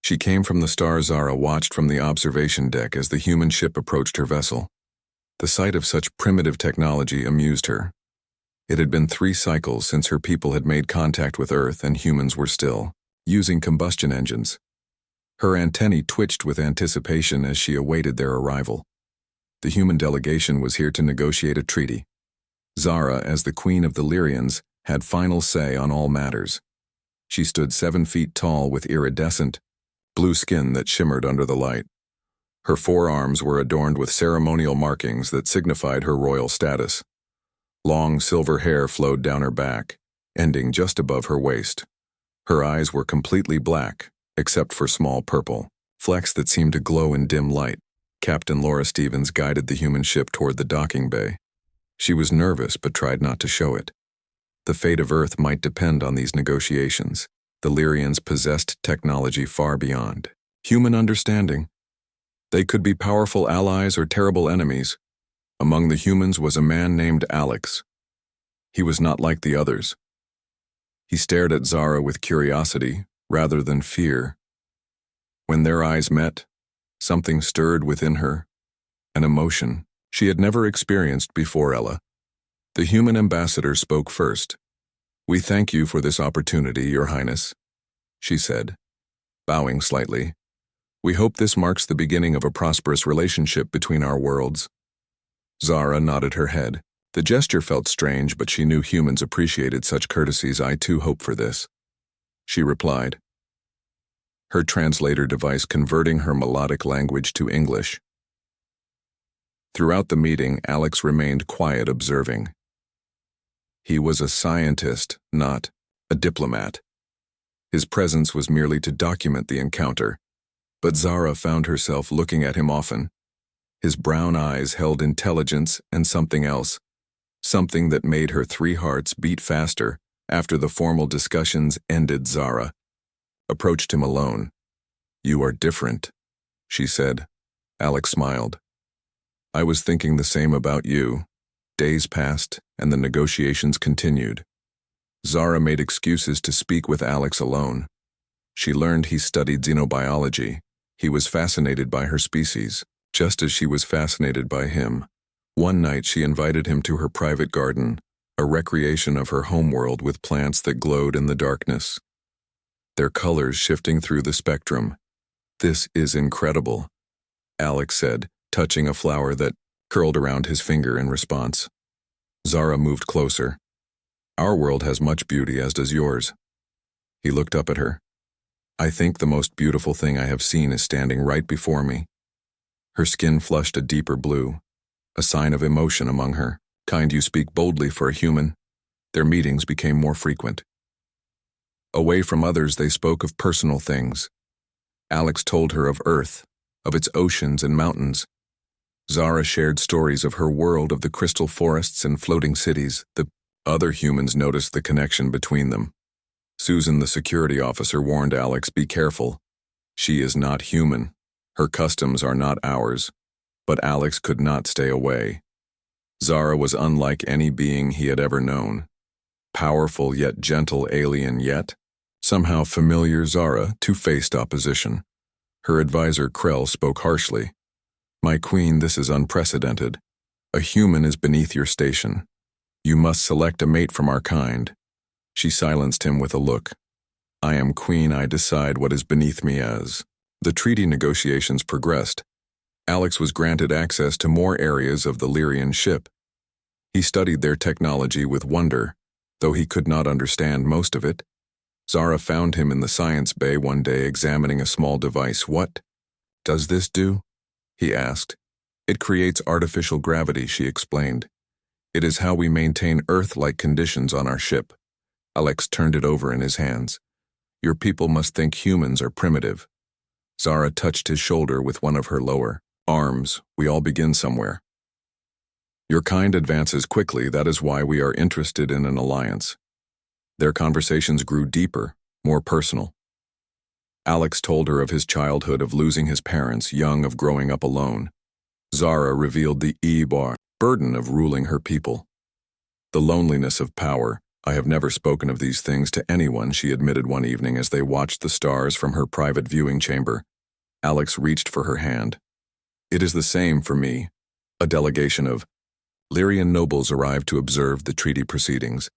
She came from the star. Zara watched from the observation deck as the human ship approached her vessel. The sight of such primitive technology amused her. It had been 3 cycles since her people had made contact with Earth, and humans were still using combustion engines. Her antennae twitched with anticipation as she awaited their arrival. The human delegation was here to negotiate a treaty. Zara, as the queen of the Lyrians, had final say on all matters. She stood 7 feet tall with iridescent, blue skin that shimmered under the light. Her forearms were adorned with ceremonial markings that signified her royal status. Long silver hair flowed down her back, ending just above her waist. Her eyes were completely black, except for small purple flecks that seemed to glow in dim light. Captain Laura Stevens guided the human ship toward the docking bay. She was nervous but tried not to show it. The fate of Earth might depend on these negotiations. The Lyrians possessed technology far beyond human understanding. They could be powerful allies or terrible enemies. Among the humans was a man named Alex. He was not like the others. He stared at Zara with curiosity rather than fear. When their eyes met, something stirred within her, an emotion she had never experienced before. Ella, the human ambassador, spoke first. "We thank you for this opportunity, Your Highness," she said, bowing slightly. "We hope this marks the beginning of a prosperous relationship between our worlds." Zara nodded her head. The gesture felt strange, but she knew humans appreciated such courtesies. "I too hope for this," she replied, her translator device converting her melodic language to English. Throughout the meeting, Alex remained quiet, observing. He was a scientist, not a diplomat. His presence was merely to document the encounter, but Zara found herself looking at him often. His brown eyes held intelligence and something else, something that made her 3 hearts beat faster. After the formal discussions ended, Zara approached him alone. "You are different," she said. Alex smiled. "I was thinking the same about you." Days passed, and the negotiations continued. Zara made excuses to speak with Alex alone. She learned he studied xenobiology. He was fascinated by her species, just as she was fascinated by him. One night she invited him to her private garden, a recreation of her homeworld with plants that glowed in the darkness, their colors shifting through the spectrum. "This is incredible," Alex said, touching a flower that curled around his finger in response. Zara moved closer. "Our world has much beauty, as does yours." He looked up at her. "I think the most beautiful thing I have seen is standing right before me." Her skin flushed a deeper blue, a sign of emotion among her. "Kind, you speak boldly for a human." Their meetings became more frequent. Away from others, they spoke of personal things. Alex told her of Earth, of its oceans and mountains. Zara shared stories of her world, of the crystal forests and floating cities. The other humans noticed the connection between them. Susan, the security officer, warned Alex, "Be careful. She is not human. Her customs are not ours." But Alex could not stay away. Zara was unlike any being he had ever known. Powerful yet gentle, alien yet somehow familiar. Zara too faced opposition. Her advisor Krell spoke harshly. "My queen, this is unprecedented. A human is beneath your station. You must select a mate from our kind." She silenced him with a look. "I am queen. I decide what is beneath me." As the treaty negotiations progressed, Alex was granted access to more areas of the Lyrian ship. He studied their technology with wonder, though he could not understand most of it. Zara found him in the science bay one day examining a small device. "What does this do?" he asked. "It creates artificial gravity," she explained. "It is how we maintain Earth-like conditions on our ship." Alex turned it over in his hands. "Your people must think humans are primitive." Zara touched his shoulder with one of her lower arms. "We all begin somewhere. Your kind advances quickly. That is why we are interested in an alliance." Their conversations grew deeper, more personal. Alex told her of his childhood, of losing his parents, young, of growing up alone. Zara revealed the burden of ruling her people. The loneliness of power, I have never spoken of these things to anyone, she admitted one evening as they watched the stars from her private viewing chamber. Alex reached for her hand. It is the same for me. A delegation of Lyrian nobles arrived to observe the treaty proceedings.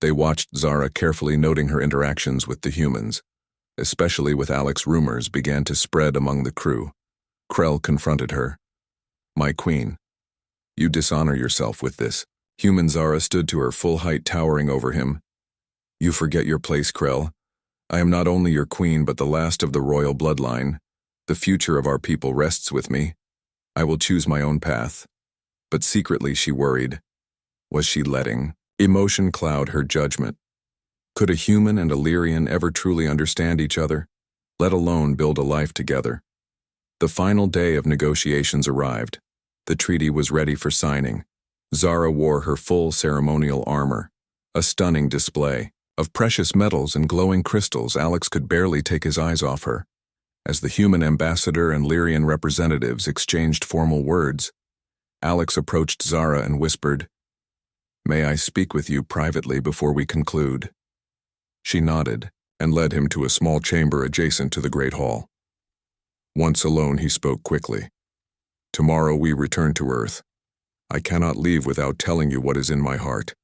They watched Zara carefully, noting her interactions with the humans. Especially with Alex, rumors began to spread among the crew. Krell confronted her. My queen, you dishonor yourself with this. Human Zara stood to her full height, towering over him. You forget your place, Krell. I am not only your queen but the last of the royal bloodline. The future of our people rests with me. I will choose my own path. But secretly she worried. Was she letting emotion cloud her judgment? Could a human and a Lyrian ever truly understand each other, let alone build a life together? The final day of negotiations arrived. The treaty was ready for signing. Zara wore her full ceremonial armor, a stunning display of precious metals and glowing crystals. Alex could barely take his eyes off her. As the human ambassador and Lyrian representatives exchanged formal words, Alex approached Zara and whispered, "May I speak with you privately before we conclude?" She nodded and led him to a small chamber adjacent to the Great Hall. Once alone, he spoke quickly. "Tomorrow we return to Earth. I cannot leave without telling you what is in my heart."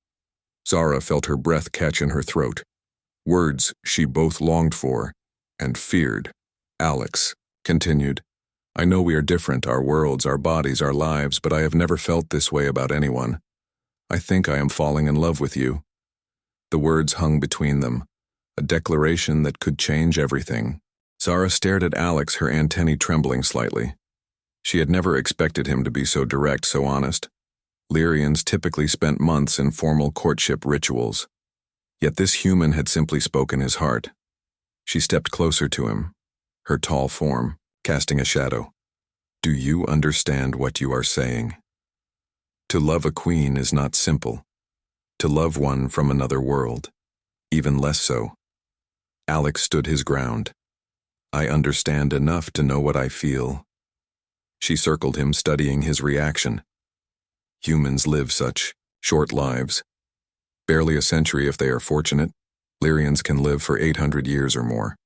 Zara felt her breath catch in her throat. Words she both longed for and feared. Alex continued, "I know we are different, our worlds, our bodies, our lives, but I have never felt this way about anyone. I think I am falling in love with you." The words hung between them, a declaration that could change everything. Zara stared at Alex, her antennae trembling slightly. She had never expected him to be so direct, so honest. Lyrians typically spent months in formal courtship rituals. Yet this human had simply spoken his heart. She stepped closer to him, her tall form casting a shadow. "Do you understand what you are saying? To love a queen is not simple. To love one from another world, even less so." Alex stood his ground. "I understand enough to know what I feel." She circled him, studying his reaction. Humans live such short lives. Barely a century if they are fortunate. Lyrians can live for 800 years or more.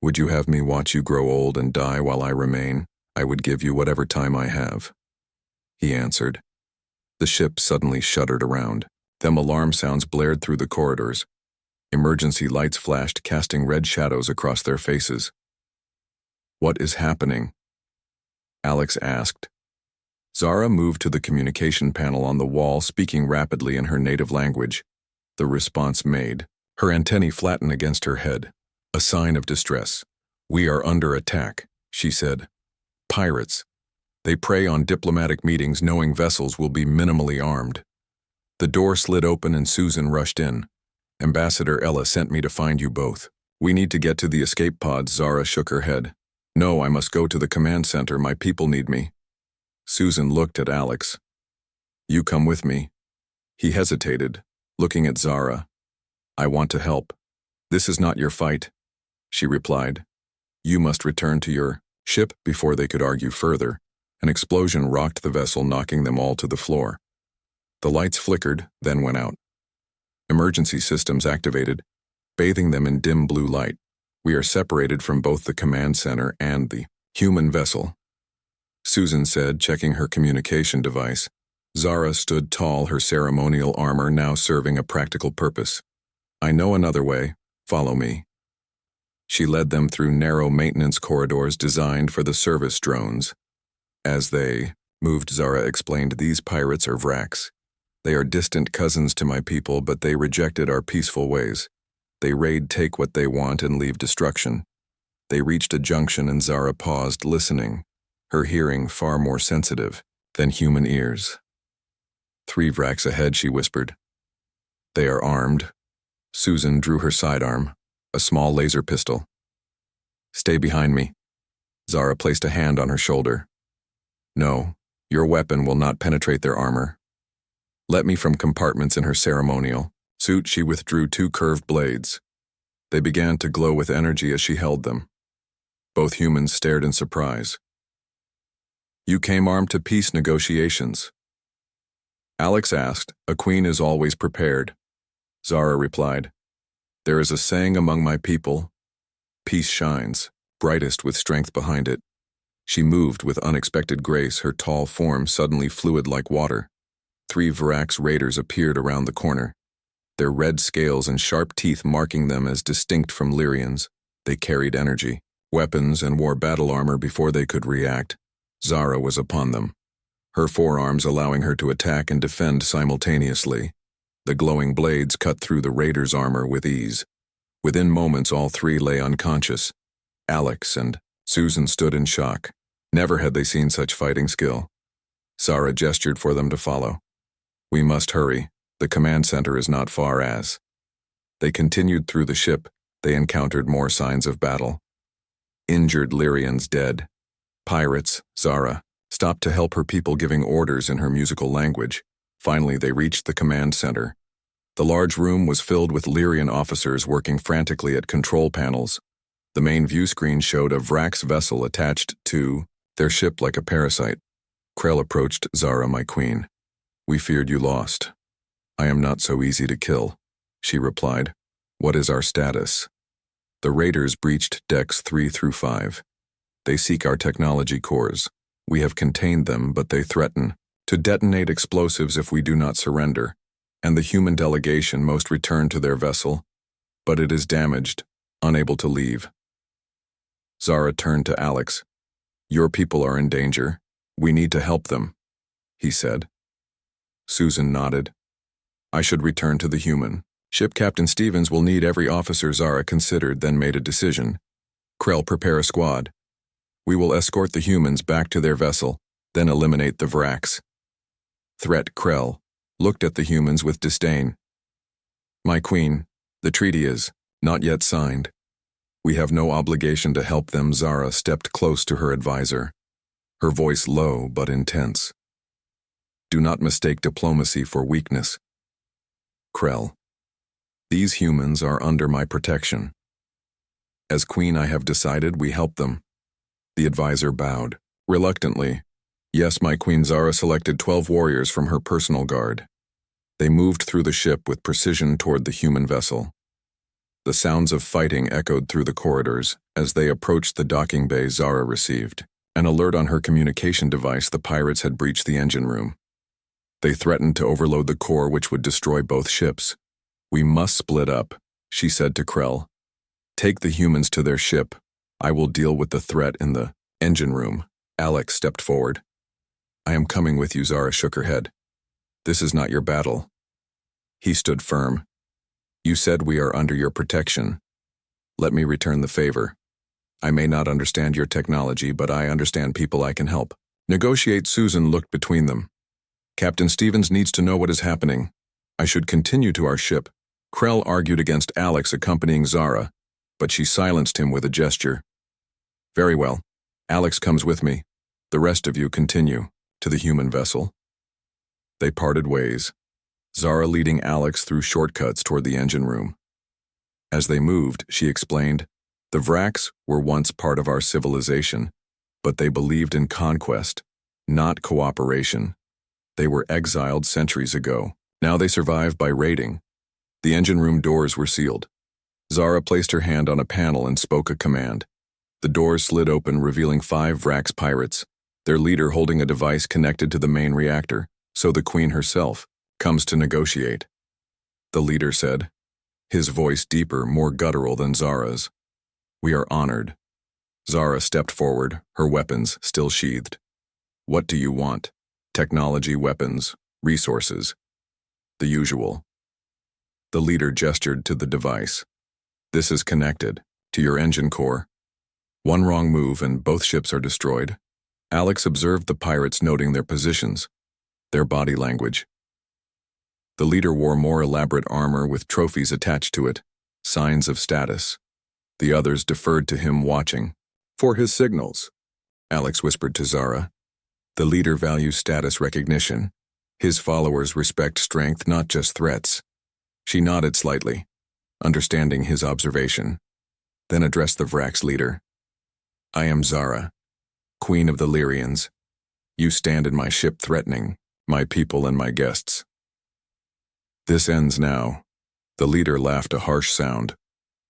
Would you have me watch you grow old and die while I remain? I would give you whatever time I have. He answered. The ship suddenly shuddered around. Them alarm sounds blared through the corridors. Emergency lights flashed, casting red shadows across their faces. "What is happening?" Alex asked. Zara moved to the communication panel on the wall, speaking rapidly in her native language. The response made. Her antennae flattened against her head, a sign of distress. "We are under attack," she said. "Pirates. They prey on diplomatic meetings knowing vessels will be minimally armed." The door slid open and Susan rushed in. "Ambassador Ella sent me to find you both. We need to get to the escape pods." Zara shook her head. "No, I must go to the command center. My people need me." Susan looked at Alex. "You come with me." He hesitated, looking at Zara. "I want to help." "This is not your fight," she replied. "You must return to your ship." Before they could argue further, an explosion rocked the vessel, knocking them all to the floor. The lights flickered, then went out. Emergency systems activated, bathing them in dim blue light. "We are separated from both the command center and the human vessel," Susan said, checking her communication device. Zara stood tall, her ceremonial armor now serving a practical purpose. "I know another way. Follow me." She led them through narrow maintenance corridors designed for the service drones. As they moved, Zara explained, "These pirates are Vrax. They are distant cousins to my people, but they rejected our peaceful ways. They raid, take what they want, and leave destruction." They reached a junction and Zara paused, listening, her hearing far more sensitive than human ears. "3 Vrax ahead," she whispered. "They are armed." Susan drew her sidearm, a small laser pistol. "Stay behind me." Zara placed a hand on her shoulder. "No, your weapon will not penetrate their armor." Let me from compartments in her ceremonial suit, she withdrew 2 curved blades. They began to glow with energy as she held them. Both humans stared in surprise. "You came armed to peace negotiations?" Alex asked. "A queen is always prepared." Zara replied. There is a saying among my people, peace shines, brightest with strength behind it. She moved with unexpected grace, her tall form suddenly fluid like water. 3 Varax raiders appeared around the corner, their red scales and sharp teeth marking them as distinct from Lyrians. They carried energy, weapons, and wore battle armor before they could react. Zara was upon them, her forearms allowing her to attack and defend simultaneously. The glowing blades cut through the raiders' armor with ease. Within moments, all 3 lay unconscious. Alex and Susan stood in shock. Never had they seen such fighting skill. Zara gestured for them to follow. We must hurry. The command center is not far as. They continued through the ship. They encountered more signs of battle. Injured Lyrians dead. Pirates, Zara, stopped to help her people giving orders in her musical language. Finally, they reached the command center. The large room was filled with Lyrian officers working frantically at control panels. The main view screen showed a Vrax vessel attached to their ship like a parasite. Krell approached Zara, my queen. We feared you lost. I am not so easy to kill, she replied. What is our status? The raiders breached decks 3 through 5. They seek our technology cores. We have contained them, but they threaten to detonate explosives if we do not surrender, and the human delegation must return to their vessel, but it is damaged, unable to leave. Zara turned to Alex. Your people are in danger. We need to help them, he said. Susan nodded. I should return to the human. Ship Captain Stevens will need every officer. Zara considered, then made a decision. Krell, prepare a squad. We will escort the humans back to their vessel, then eliminate the Vrax. Threat. Krell looked at the humans with disdain. My queen, the treaty is not yet signed. We have no obligation to help them. Zara stepped close to her advisor, her voice low but intense. Do not mistake diplomacy for weakness. Krell, these humans are under my protection. As queen, I have decided we help them. The advisor bowed, reluctantly. Yes, my queen. Zara selected 12 warriors from her personal guard. They moved through the ship with precision toward the human vessel. The sounds of fighting echoed through the corridors. As they approached the docking bay, Zara received an alert on her communication device. The pirates had breached the engine room. They threatened to overload the core, which would destroy both ships. We must split up, she said to Krell. Take the humans to their ship. I will deal with the threat in the engine room. Alex stepped forward. I am coming with you. Zara shook her head. This is not your battle. He stood firm. You said we are under your protection. Let me return the favor. I may not understand your technology, but I understand people I can help. Negotiate. Susan looked between them. Captain Stevens needs to know what is happening. I should continue to our ship. Krell argued against Alex accompanying Zara, but she silenced him with a gesture. Very well. Alex comes with me. The rest of you continue to the human vessel. They parted ways, Zara leading Alex through shortcuts toward the engine room. As they moved, she explained, the Vrax were once part of our civilization, but they believed in conquest, not cooperation. They were exiled centuries ago. Now they survive by raiding. The engine room doors were sealed. Zara placed her hand on a panel and spoke a command. The doors slid open, revealing 5 Vrax pirates, their leader holding a device connected to the main reactor, so the queen herself comes to negotiate. The leader said, his voice deeper, more guttural than Zara's. We are honored. Zara stepped forward, her weapons still sheathed. What do you want? Technology, weapons, resources. The usual. The leader gestured to the device. This is connected to your engine core. One wrong move and both ships are destroyed. Alex observed the pirates, noting their positions, their body language. The leader wore more elaborate armor with trophies attached to it, signs of status. The others deferred to him, watching for his signals. Alex whispered to Zara. The leader values status recognition. His followers respect strength, not just threats. She nodded slightly, understanding his observation, then addressed the Vrax leader. I am Zara, queen of the Lyrians. You stand in my ship threatening my people and my guests. This ends now. The leader laughed a harsh sound,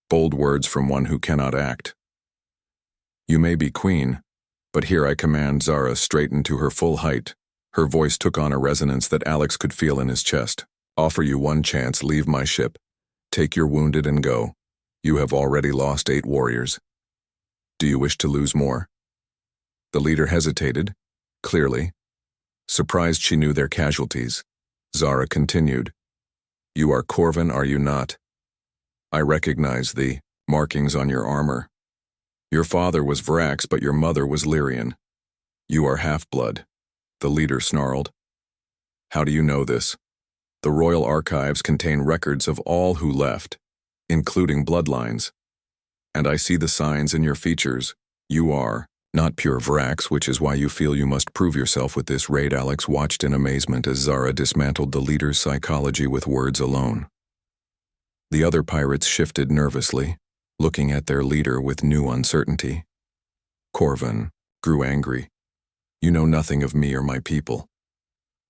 bold words from one who cannot act. You may be queen, but here I command. Zara straightened to her full height. Her voice took on a resonance that Alex could feel in his chest. Offer you one chance, leave my ship. Take your wounded and go. You have already lost 8 warriors. Do you wish to lose more? The leader hesitated, clearly. Surprised she knew their casualties, Zara continued. You are Corvin, are you not? I recognize the markings on your armor. Your father was Vrax, but your mother was Lyrian. You are half-blood, the leader snarled. How do you know this? The royal archives contain records of all who left, including bloodlines. And I see the signs in your features. You are not pure Vrax, which is why you feel you must prove yourself with this raid. Alex watched in amazement as Zara dismantled the leader's psychology with words alone. The other pirates shifted nervously, looking at their leader with new uncertainty. Corvin grew angry. You know nothing of me or my people.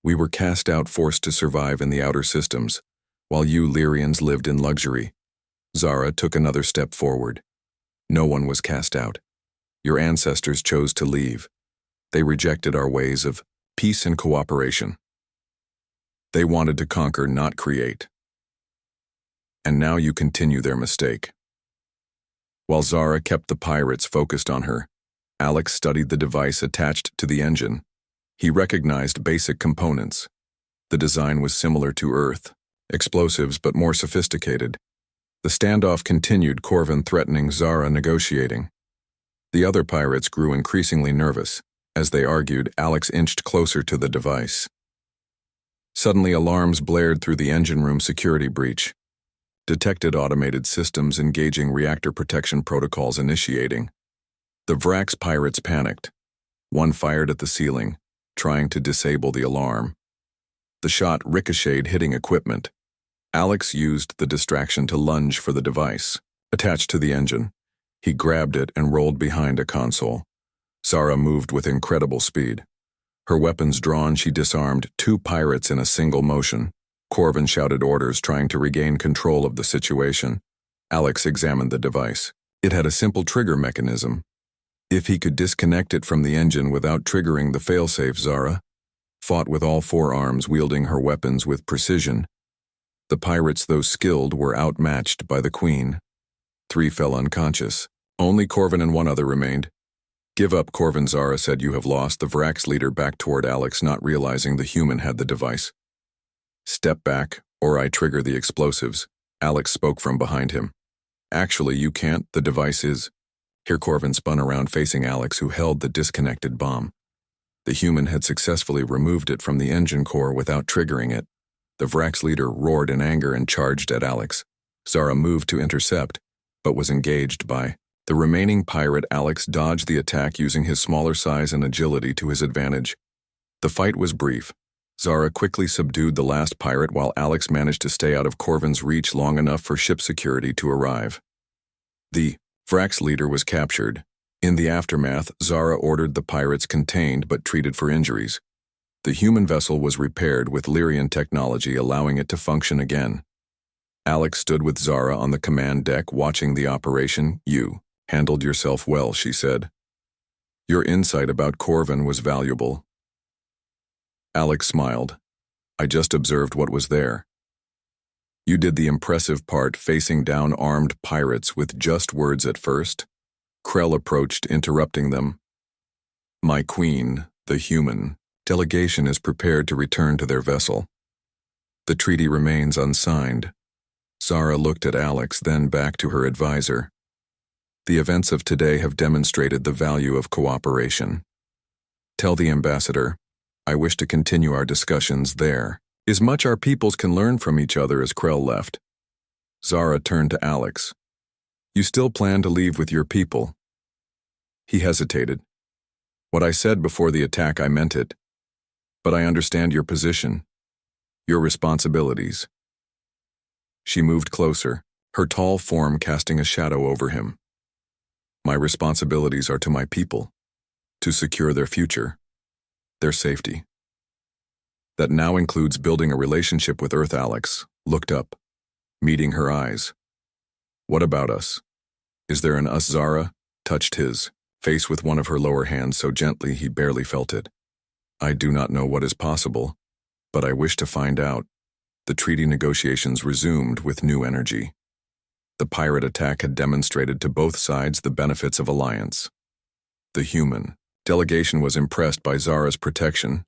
We were cast out, forced to survive in the outer systems, while you Lyrians lived in luxury. Zara took another step forward. No one was cast out. Your ancestors chose to leave. They rejected our ways of peace and cooperation. They wanted to conquer, not create. And now you continue their mistake. While Zara kept the pirates focused on her, Alex studied the device attached to the engine. He recognized basic components. The design was similar to Earth, explosives but more sophisticated. The standoff continued, Corvin threatening, Zara negotiating. The other pirates grew increasingly nervous. As they argued, Alex inched closer to the device. Suddenly, alarms blared through the engine room. Security breach. Detected automated systems engaging, reactor protection protocols initiating. The Vrax pirates panicked. One fired at the ceiling, trying to disable the alarm. The shot ricocheted, hitting equipment. Alex used the distraction to lunge for the device, attached to the engine. He grabbed it and rolled behind a console. Zara moved with incredible speed. Her weapons drawn, she disarmed 2 pirates in a single motion. Corvin shouted orders, trying to regain control of the situation. Alex examined the device. It had a simple trigger mechanism. If he could disconnect it from the engine without triggering the failsafe, Zara fought with all 4 arms, wielding her weapons with precision. The pirates, though skilled, were outmatched by the queen. 3 fell unconscious. Only Corvin and 1 other remained. Give up, Corvin, Zara said. You have lost. The Vrax leader backed toward Alex, not realizing the human had the device. Step back, or I trigger the explosives, Alex spoke from behind him. Actually, you can't. The device is. Here Corvin spun around, facing Alex, who held the disconnected bomb. The human had successfully removed it from the engine core without triggering it. The Vrax leader roared in anger and charged at Alex. Zara moved to intercept, but was engaged by the remaining pirate. Alex dodged the attack, using his smaller size and agility to his advantage. The fight was brief. Zara quickly subdued the last pirate, while Alex managed to stay out of Corvin's reach long enough for ship security to arrive. The Vrax leader was captured. In the aftermath, Zara ordered the pirates contained but treated for injuries. The human vessel was repaired with Lyrian technology, allowing it to function again. Alex stood with Zara on the command deck, watching the operation. You handled yourself well, she said. Your insight about Corvin was valuable. Alex smiled. I just observed what was there. You did the impressive part, facing down armed pirates with just words at first. Krell approached, interrupting them. My queen, the human, delegation is prepared to return to their vessel. The treaty remains unsigned. Zara looked at Alex, then back to her advisor. The events of today have demonstrated the value of cooperation. Tell the ambassador, I wish to continue our discussions there. Is much our peoples can learn from each other. As Krell left, Zara turned to Alex. You still plan to leave with your people? He hesitated. What I said before the attack, I meant it. But I understand your position, your responsibilities. She moved closer, her tall form casting a shadow over him. My responsibilities are to my people, to secure their future, their safety. That now includes building a relationship with Earth. Alex looked up. meeting her eyes. What about us? Is there an us? Zara touched his face with one of her lower hands so gently he barely felt it. I do not know what is possible, but I wish to find out. The treaty negotiations resumed with new energy. The pirate attack had demonstrated to both sides the benefits of alliance. The human delegation was impressed by Zara's protection.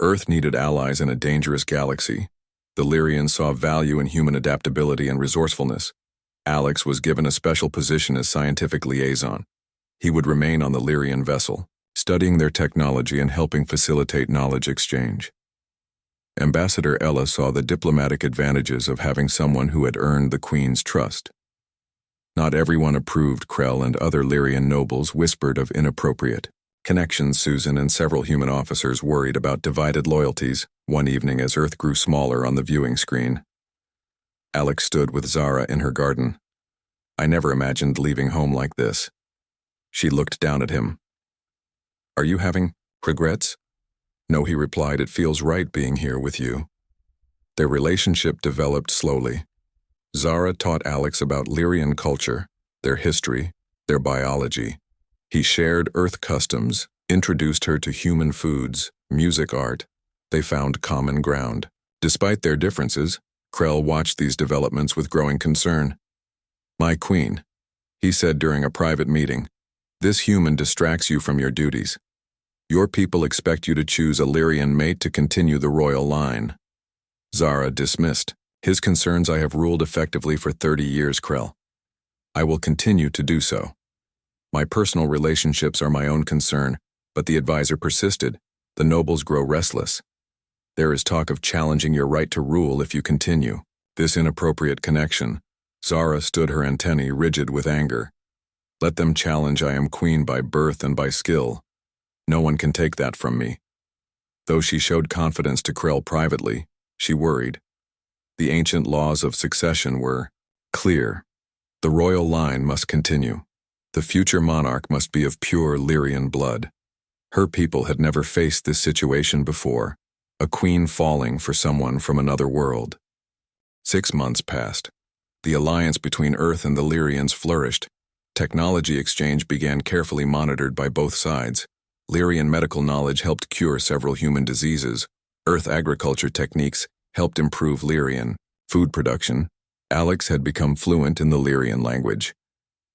Earth needed allies in a dangerous galaxy. The Lyrians saw value in human adaptability and resourcefulness. Alex was given a special position as scientific liaison. He would remain on the Lyrian vessel, studying their technology and helping facilitate knowledge exchange. Ambassador Ella saw the diplomatic advantages of having someone who had earned the Queen's trust. Not everyone approved. Krell and other Lyrian nobles whispered of inappropriate connections. Susan and several human officers worried about divided loyalties. One evening, as Earth grew smaller on the viewing screen, Alex stood with Zara in her garden. I never imagined leaving home like this. She looked down at him. Are you having regrets? No, he replied, it feels right being here with you. Their relationship developed slowly. Zara taught Alex about Lyrian culture, their history, their biology. He shared Earth customs, introduced her to human foods, music, art. They found common ground. Despite their differences, Krell watched these developments with growing concern. My queen, he said during a private meeting, this human distracts you from your duties. Your people expect you to choose a Lyrian mate to continue the royal line. Zara dismissed his concerns. I have ruled effectively for 30 years, Krell. I will continue to do so. My personal relationships are my own concern, but the advisor persisted. The nobles grow restless. There is talk of challenging your right to rule if you continue this inappropriate connection. Zara stood, her antennae rigid with anger. Let them challenge. I am queen by birth and by skill. No one can take that from me. Though she showed confidence to Krell privately, she worried. The ancient laws of succession were clear. The royal line must continue. The future monarch must be of pure Lyrian blood. Her people had never faced this situation before, a queen falling for someone from another world. 6 months passed. The alliance between Earth and the Lyrians flourished. Technology exchange began, carefully monitored by both sides. Lyrian medical knowledge helped cure several human diseases. Earth agriculture techniques helped improve Lyrian food production. Alex had become fluent in the Lyrian language.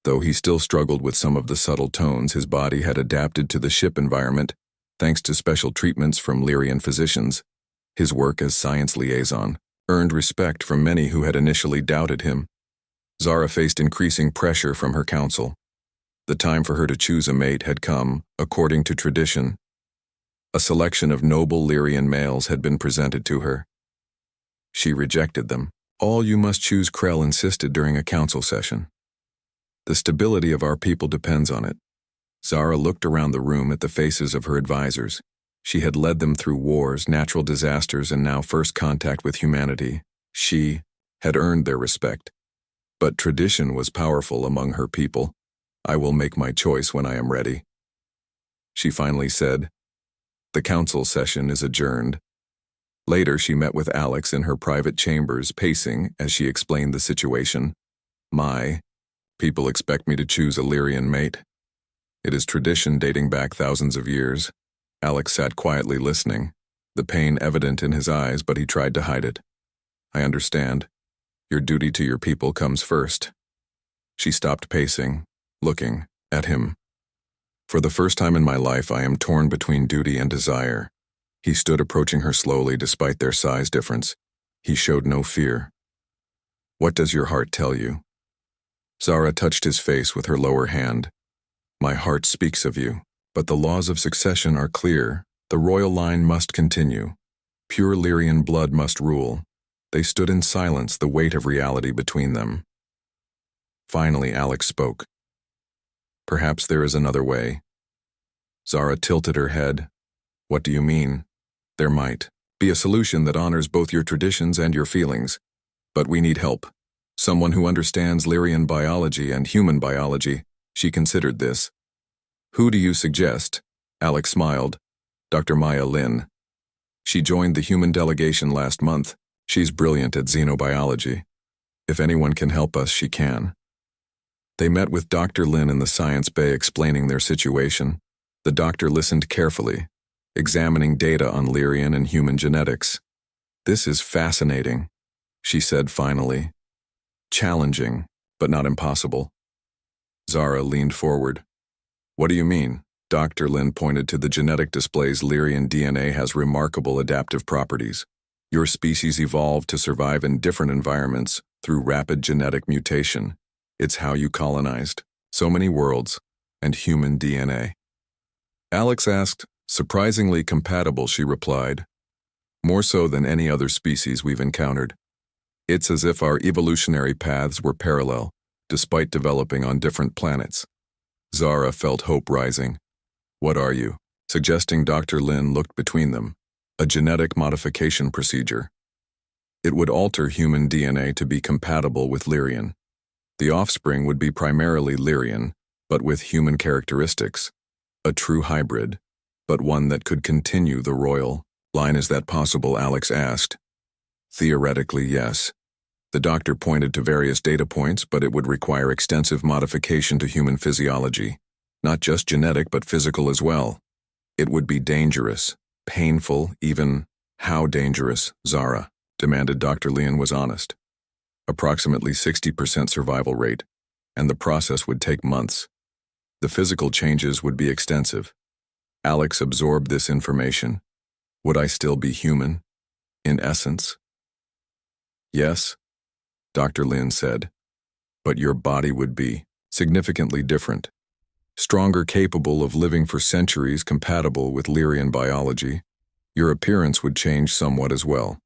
Though he still struggled with some of the subtle tones, his body had adapted to the ship environment, thanks to special treatments from Lyrian physicians. His work as science liaison earned respect from many who had initially doubted him. Zara faced increasing pressure from her council. The time for her to choose a mate had come, according to tradition. A selection of noble Lyrian males had been presented to her. She rejected them. All you must choose, Krell insisted during a council session. The stability of our people depends on it. Zara looked around the room at the faces of her advisors. She had led them through wars, natural disasters, and now first contact with humanity. She had earned their respect. But tradition was powerful among her people. I will make my choice when I am ready. She finally said. The council session is adjourned. Later, she met with Alex in her private chambers, pacing as she explained the situation. My people expect me to choose a Lyrian mate. It is tradition dating back thousands of years. Alex sat quietly listening, the pain evident in his eyes, but he tried to hide it. I understand. Your duty to your people comes first. She stopped pacing, looking at him. For the first time in my life, I am torn between duty and desire. He stood, approaching her slowly despite their size difference. He showed no fear. What does your heart tell you? Zara touched his face with her lower hand. My heart speaks of you, but the laws of succession are clear. The royal line must continue. Pure Lyrian blood must rule. They stood in silence, the weight of reality between them. Finally, Alex spoke. Perhaps there is another way. Zara tilted her head. What do you mean? There might be a solution that honors both your traditions and your feelings. But we need help. Someone who understands Lyrian biology and human biology. She considered this. Who do you suggest? Alex smiled. Dr. Maya Lin. She joined the human delegation last month. She's brilliant at xenobiology. If anyone can help us, she can. They met with Dr. Lin in the science bay explaining their situation. The doctor listened carefully, examining data on Lyrian and human genetics. This is fascinating, she said finally. Challenging, but not impossible. Zara leaned forward. What do you mean? Dr. Lin pointed to the genetic displays. Lyrian DNA has remarkable adaptive properties. Your species evolved to survive in different environments through rapid genetic mutation. It's how you colonized so many worlds and human DNA. Alex asked, surprisingly compatible, she replied. More so than any other species we've encountered. It's as if our evolutionary paths were parallel, despite developing on different planets. Zara felt hope rising. What are you? Suggesting. Dr. Lin looked between them. A genetic modification procedure. It would alter human DNA to be compatible with Lyrian. The offspring would be primarily Lyrian, but with human characteristics. A true hybrid, but one that could continue the royal line. Is that possible? Alex asked. Theoretically, yes. The doctor pointed to various data points, but it would require extensive modification to human physiology. Not just genetic, but physical as well. It would be dangerous, painful, even. How dangerous? Zara demanded. Dr. Lin was honest. Approximately 60% survival rate, and the process would take months. The physical changes would be extensive. Alex absorbed this information. Would I still be human? In essence? Yes, Dr. Lin said. But your body would be significantly different. Stronger, capable of living for centuries, compatible with Lyrian biology. Your appearance would change somewhat as well.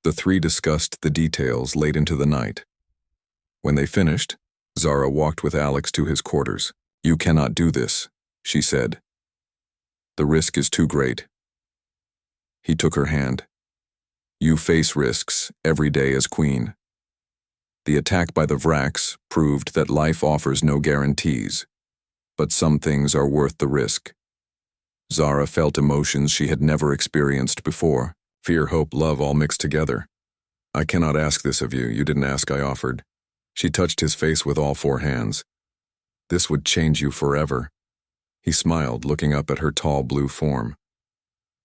The three discussed the details late into the night. When they finished, Zara walked with Alex to his quarters. You cannot do this, she said. The risk is too great. He took her hand. You face risks every day as queen. The attack by the Vraks proved that life offers no guarantees, but some things are worth the risk. Zara felt emotions she had never experienced before. Fear, hope, love, all mixed together. I cannot ask this of you. You didn't ask, I offered. She touched his face with all four hands. This would change you forever. He smiled, looking up at her tall blue form.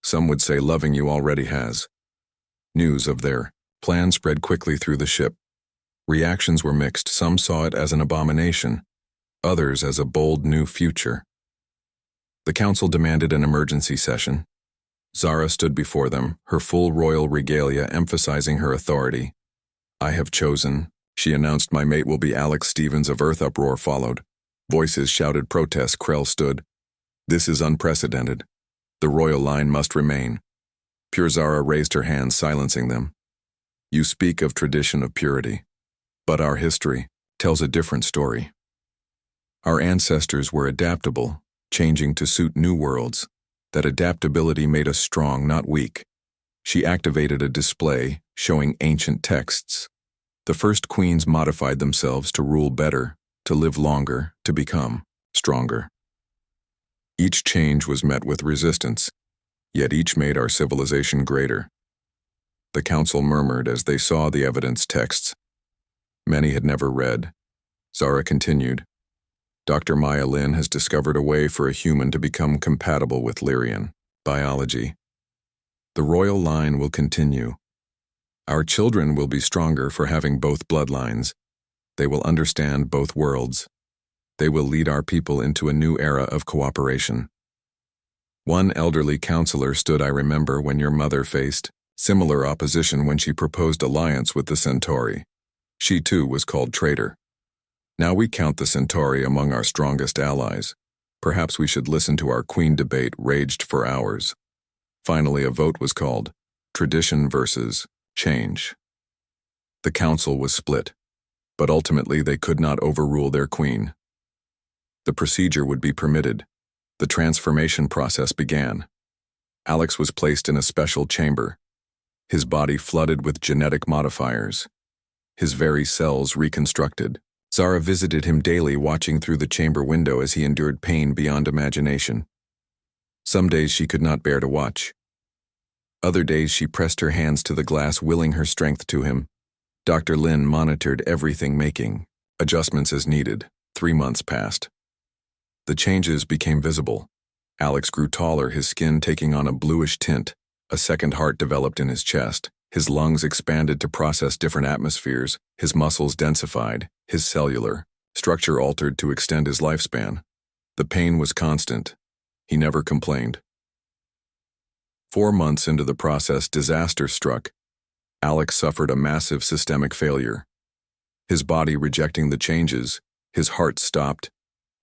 Some would say loving you already has. News of their plan spread quickly through the ship. Reactions were mixed. Some saw it as an abomination, others as a bold new future. The council demanded an emergency session. Zara stood before them, her full royal regalia emphasizing her authority. I have chosen, she announced. My mate will be Alex Stevens of Earth. Uproar followed. Voices shouted protest. Krell stood. This is unprecedented. The royal line must remain. Pure Zara raised her hands, silencing them. You speak of tradition of purity, but our history tells a different story. Our ancestors were adaptable, changing to suit new worlds. That adaptability made us strong, not weak. She activated a display showing ancient texts. The first queens modified themselves to rule better, to live longer, to become stronger. Each change was met with resistance, yet each made our civilization greater. The council murmured as they saw the evidence texts. Many had never read. Zara continued. Dr. Maya Lin has discovered a way for a human to become compatible with Lyrian biology. The royal line will continue. Our children will be stronger for having both bloodlines. They will understand both worlds. They will lead our people into a new era of cooperation. One elderly counselor stood. I remember when your mother faced similar opposition when she proposed alliance with the Centauri. She too was called traitor. Now we count the Centauri among our strongest allies. Perhaps we should listen to our queen. Debate raged for hours. Finally, a vote was called. Tradition versus change. The council was split, but ultimately they could not overrule their queen. The procedure would be permitted. The transformation process began. Alex was placed in a special chamber, his body flooded with genetic modifiers, his very cells reconstructed. Zara visited him daily, watching through the chamber window as he endured pain beyond imagination. Some days she could not bear to watch. Other days she pressed her hands to the glass, willing her strength to him. Dr. Lin monitored everything, making adjustments as needed. 3 months passed. The changes became visible. Alex grew taller, his skin taking on a bluish tint. A second heart developed in his chest. His lungs expanded to process different atmospheres. His muscles densified. His cellular structure altered to extend his lifespan. The pain was constant. He never complained. 4 months into the process, disaster struck. Alex suffered a massive systemic failure. His body rejecting the changes, his heart stopped,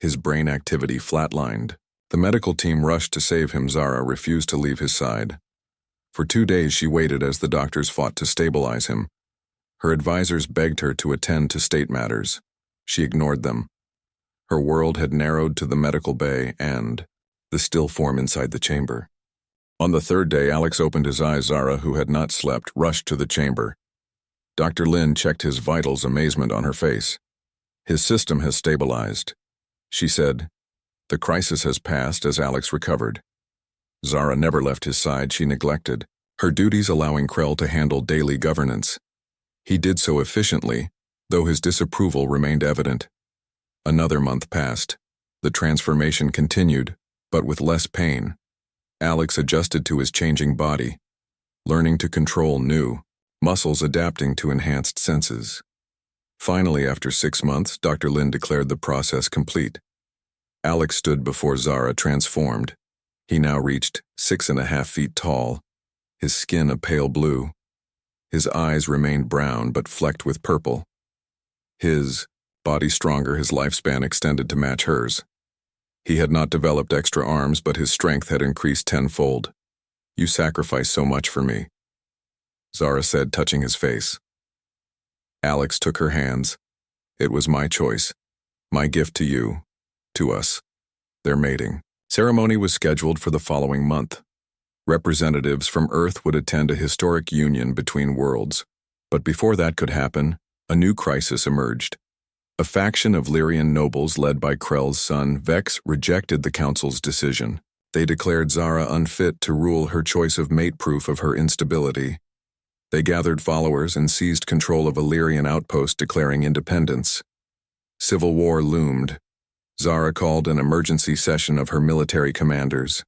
his brain activity flatlined. The medical team rushed to save him. Zara refused to leave his side. For 2 days she waited as the doctors fought to stabilize him. Her advisors begged her to attend to state matters. She ignored them. Her world had narrowed to the medical bay and the still form inside the chamber. On the 3rd day, Alex opened his eyes. Zara, who had not slept, rushed to the chamber. Dr. Lin checked his vitals, amazement on her face. His system has stabilized, she said. The crisis has passed as Alex recovered. Zara never left his side. She neglected her duties, allowing Krell to handle daily governance. He did so efficiently, though his disapproval remained evident. Another month passed. The transformation continued, but with less pain. Alex adjusted to his changing body, learning to control new muscles, adapting to enhanced senses. Finally, after 6 months, Dr. Lin declared the process complete. Alex stood before Zara, transformed. He now reached 6.5 feet tall, his skin a pale blue. His eyes remained brown but flecked with purple. His body stronger, his lifespan extended to match hers. He had not developed extra arms, but his strength had increased tenfold. "You sacrificed so much for me," Zara said, touching his face. Alex took her hands. "It was my choice, my gift to you, to us." Their mating ceremony was scheduled for the following month. Representatives from Earth would attend a historic union between worlds. But before that could happen, a new crisis emerged. A faction of Lyrian nobles led by Krell's son, Vex, rejected the council's decision. They declared Zara unfit to rule, her choice of mate proof of her instability. They gathered followers and seized control of a Lyrian outpost, declaring independence. Civil war loomed. Zara called an emergency session of her military commanders.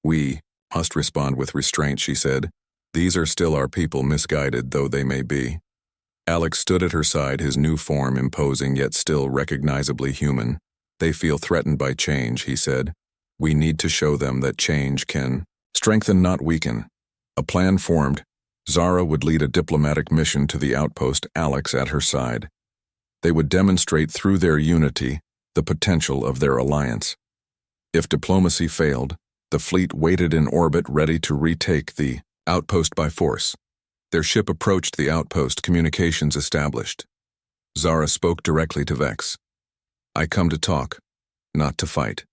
"We must respond with restraint," she said. "These are still our people, misguided though they may be." Alex stood at her side, his new form imposing yet still recognizably human. "They feel threatened by change," he said. "We need to show them that change can strengthen, not weaken." A plan formed. Zara would lead a diplomatic mission to the outpost, Alex at her side. They would demonstrate through their unity the potential of their alliance. If diplomacy failed, the fleet waited in orbit, ready to retake the outpost by force. Their ship approached the outpost, communications established. Zara spoke directly to Vex. "I come to talk, not to fight."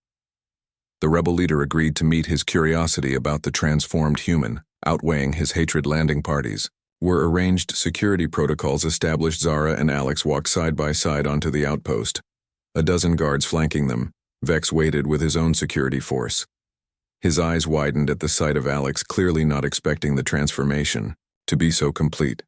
The rebel leader agreed to meet, his curiosity about the transformed human outweighing his hatred. Landing parties were arranged, security protocols established. Zara and Alex walked side by side onto the outpost, a dozen guards flanking them. Vex waited with his own security force. His eyes widened at the sight of Alex, clearly not expecting the transformation to be so complete.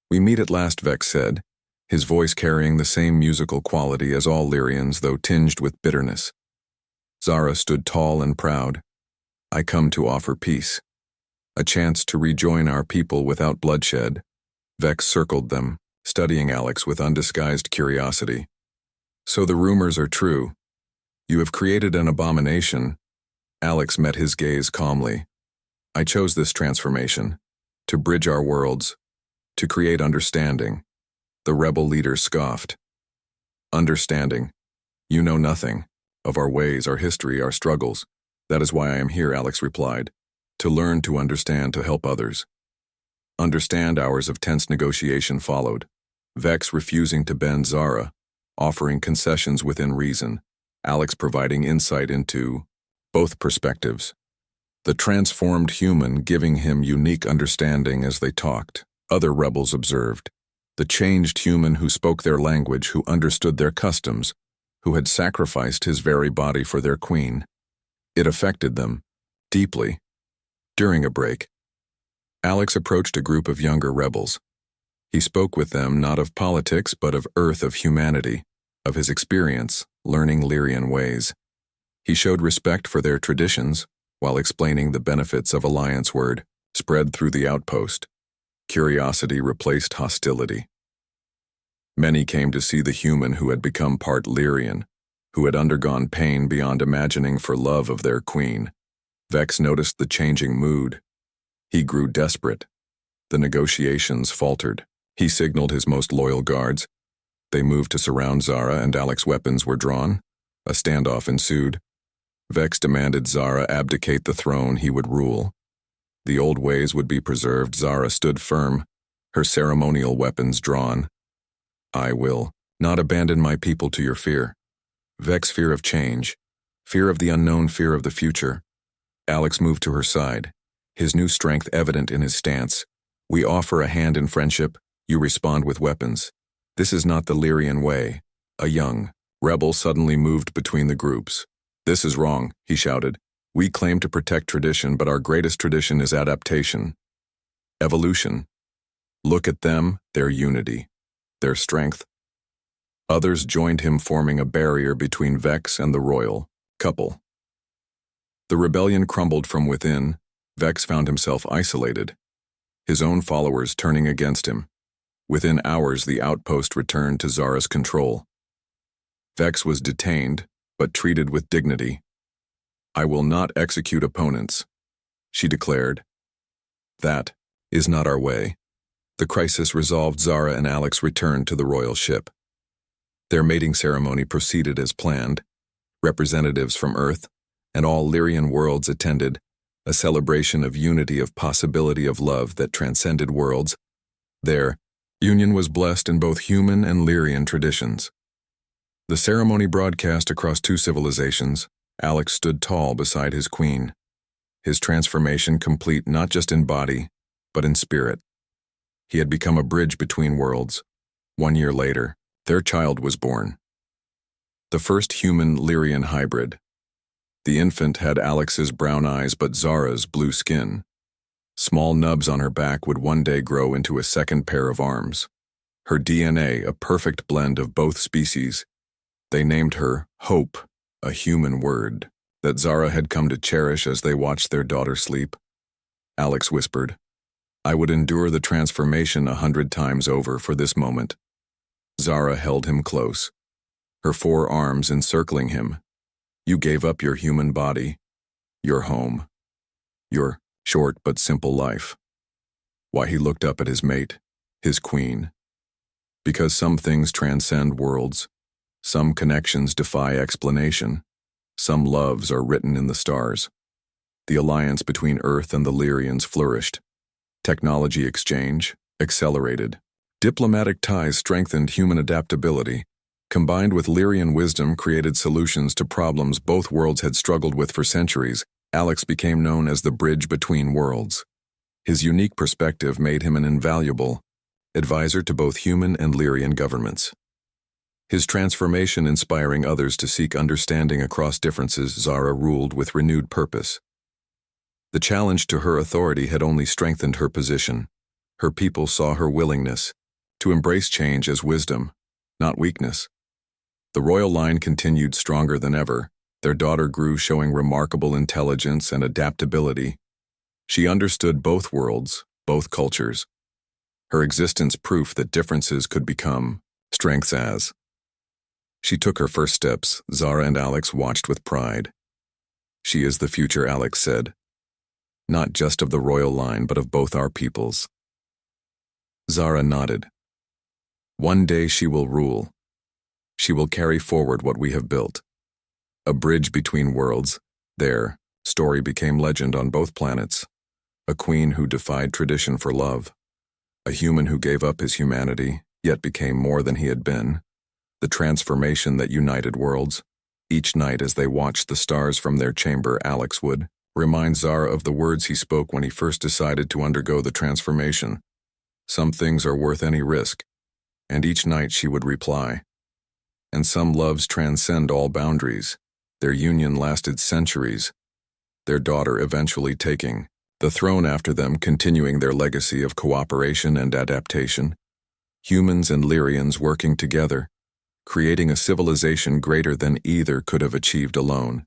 "We meet at last," Vex said, his voice carrying the same musical quality as all Lyrians, though tinged with bitterness. Zara stood tall and proud. "I come to offer peace. A chance to rejoin our people without bloodshed." Vex circled them, studying Alex with undisguised curiosity. "So the rumors are true. You have created an abomination." Alex met his gaze calmly. "I chose this transformation to bridge our worlds, to create understanding." The rebel leader scoffed. "Understanding? You know nothing of our ways, our history, our struggles." "That is why I am here," Alex replied. "To learn, to understand, to help others." Understand. Hours of tense negotiation followed. Vex refusing to bend, Zara offering concessions within reason, Alex providing insight into both perspectives. The transformed human giving him unique understanding as they talked. Other rebels observed. The changed human who spoke their language, who understood their customs, who had sacrificed his very body for their queen. It affected them deeply. During a break, Alex approached a group of younger rebels. He spoke with them not of politics but of Earth, of humanity, of his experience, learning Lyrian ways. He showed respect for their traditions, while explaining the benefits of Alliance word, spread through the outpost. Curiosity replaced hostility. Many came to see the human who had become part Lyrian, who had undergone pain beyond imagining for love of their queen. Vex noticed the changing mood. He grew desperate. The negotiations faltered. He signaled his most loyal guards. They moved to surround Zara, and Alex's weapons were drawn. A standoff ensued. Vex demanded Zara abdicate the throne he would rule. The old ways would be preserved. Zara stood firm, her ceremonial weapons drawn. I will not abandon my people to your fear. Vex fear of change, fear of the unknown, fear of the future. Alex moved to her side, his new strength evident in his stance. We offer a hand in friendship, you respond with weapons. This is not the Lyrian way. A young rebel suddenly moved between the groups. This is wrong, he shouted. We claim to protect tradition, but our greatest tradition is adaptation. Evolution. Look at them, their unity, their strength. Others joined him, forming a barrier between Vex and the royal couple. The rebellion crumbled from within. Vex found himself isolated, his own followers turning against him. Within hours, the outpost returned to Zara's control. Vex was detained, but treated with dignity. I will not execute opponents, she declared. That is not our way. The crisis resolved. Zara and Alex returned to the royal ship. Their mating ceremony proceeded as planned. Representatives from Earth and all Lyrian worlds attended, a celebration of unity, of possibility, of love that transcended worlds. Their union was blessed in both human and Lyrian traditions. The ceremony broadcast across two civilizations. Alex stood tall beside his queen, his transformation complete not just in body, but in spirit. He had become a bridge between worlds. 1 year later, their child was born. The first human-Lyrian hybrid. The infant had Alex's brown eyes but Zara's blue skin. Small nubs on her back would one day grow into a second pair of arms. Her DNA, a perfect blend of both species. They named her Hope, a human word that Zara had come to cherish as they watched their daughter sleep. Alex whispered, I would endure the transformation 100 times over for this moment. Zara held him close, her 4 arms encircling him. You gave up your human body, your home, your short but simple life. Why? He looked up at his mate, his queen. Because some things transcend worlds. Some connections defy explanation. Some loves are written in the stars. The alliance between Earth and the Lyrians flourished. Technology exchange accelerated. Diplomatic ties strengthened human adaptability. Combined with Lyrian wisdom, created solutions to problems both worlds had struggled with for centuries. Alex became known as the bridge between worlds. His unique perspective made him an invaluable advisor to both human and Lyrian governments. His transformation inspiring others to seek understanding across differences. Zara ruled with renewed purpose. The challenge to her authority had only strengthened her position. Her people saw her willingness to embrace change as wisdom, not weakness. The royal line continued stronger than ever. Their daughter grew, showing remarkable intelligence and adaptability. She understood both worlds, both cultures. Her existence proof that differences could become strengths as she took her first steps. Zara and Alex watched with pride. She is the future, Alex said. Not just of the royal line, but of both our peoples. Zara nodded. One day she will rule. She will carry forward what we have built. A bridge between worlds. Their story became legend on both planets. A queen who defied tradition for love. A human who gave up his humanity, yet became more than he had been. The transformation that united worlds. Each night as they watched the stars from their chamber, Alex would remind Zara of the words he spoke when he first decided to undergo the transformation. Some things are worth any risk. And each night she would reply. And some loves transcend all boundaries. Their union lasted centuries. Their daughter eventually taking the throne after them, continuing their legacy of cooperation and adaptation. humans and Lyrians working together, creating a civilization greater than either could have achieved alone.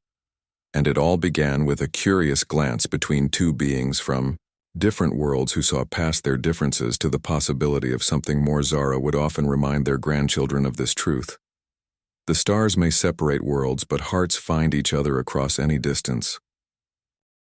And it all began with a curious glance between two beings from different worlds who saw past their differences to the possibility of something more. Zara would often remind their grandchildren of this truth. The stars may separate worlds, but hearts find each other across any distance.